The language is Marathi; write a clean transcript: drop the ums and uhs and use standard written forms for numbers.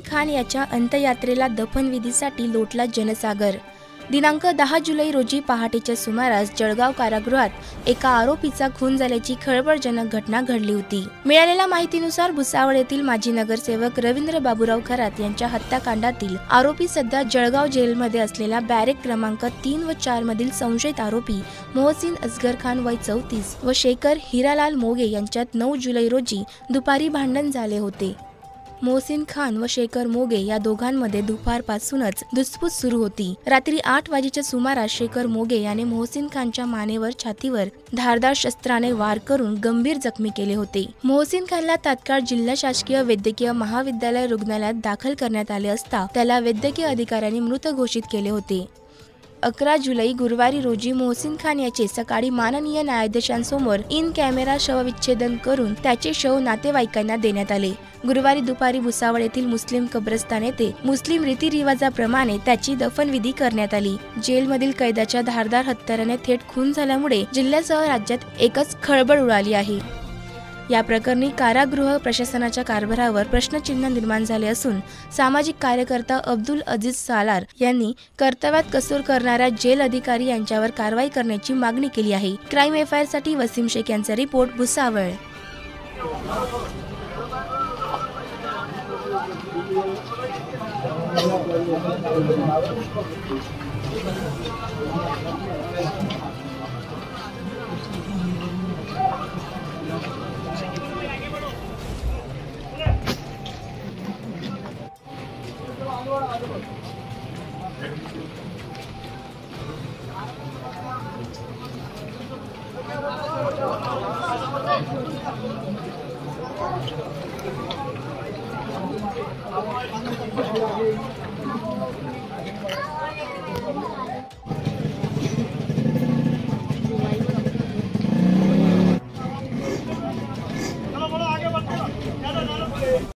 खान याच्या अंत्ययात्रेला दफनविधीसाठी लोटला जनसागर। दिनांक 10 जुलै रोजी पहाटेच्या सुमारास जळगाव कारागृहात एका आरोपीचा खून झाल्याची खळबळजनक घटना घडली होती। मिळालेल्या माहितीनुसार भुसावळ येथील माजी नगरसेवक रवींद्र बाबूराव खरात यांच्या हत्याकांडातील आरोपी सध्या जळगाव जेलमध्ये असलेला बॅरेक क्रमांक 3 व 4 मधील संशयित आरोपी मोहसिन असगर खान वय 34 व शेखर हिरालाल मोगे यांच्यात 9 जुलै रोजी दुपारी भांडण झाले होते। मोहसिन खान व शेखर मोगे या दोघांमध्ये दुपारपासूनच धुसफूस सुरू होती। रात्री 8 वाजेच्या सुमारास शेखर मोगे याने मोहसिन खानच्या मानेवर छातीवर धारदार शस्त्राने वार करून गंभीर जखमी केले होते। मोहसिन खानला तात्काळ जिल्हा शासकीय वैद्यकीय महाविद्यालय रुग्णालयात दाखल करण्यात आले असता त्याला वैद्यकीय अधिकाऱ्यांनी मृत घोषित केले होते। 11 जुलै गुरुवारी रोजी मोहसिन खान याचे सकाळी माननीय न्यायाधीशांसमोर इन कॅमेरा शवविच्छेदन करून त्याचे शव नातेवाईकांना देण्यात आले। गुरुवारी दुपारी भुसावळ येथील मुस्लिम कब्रस्तान येथे मुस्लिम रीतिरिवाजाप्रमाणे त्याची दफनविधी करण्यात आली। जेलमधील कैद्याच्या धारदार हत्याराने थेट खून झाल्यामुळे जिल्ह्यासह राज्यात एकच खळबळ उडाली आहे। या प्रकरणी कारागृह प्रशासनाच्या कारभारावर प्रश्नचिन्ह निर्माण झाले असून सामाजिक कार्यकर्ता अब्दुल अजीज सालार यांनी कर्तव्यात कसूर करणाऱ्या जेल अधिकारी यांच्यावर कारवाई करण्याची मागणी केली आहे। क्राईम एफआयआर साठी वसीम शेख यांचा रिपोर्ट, भुसावळ।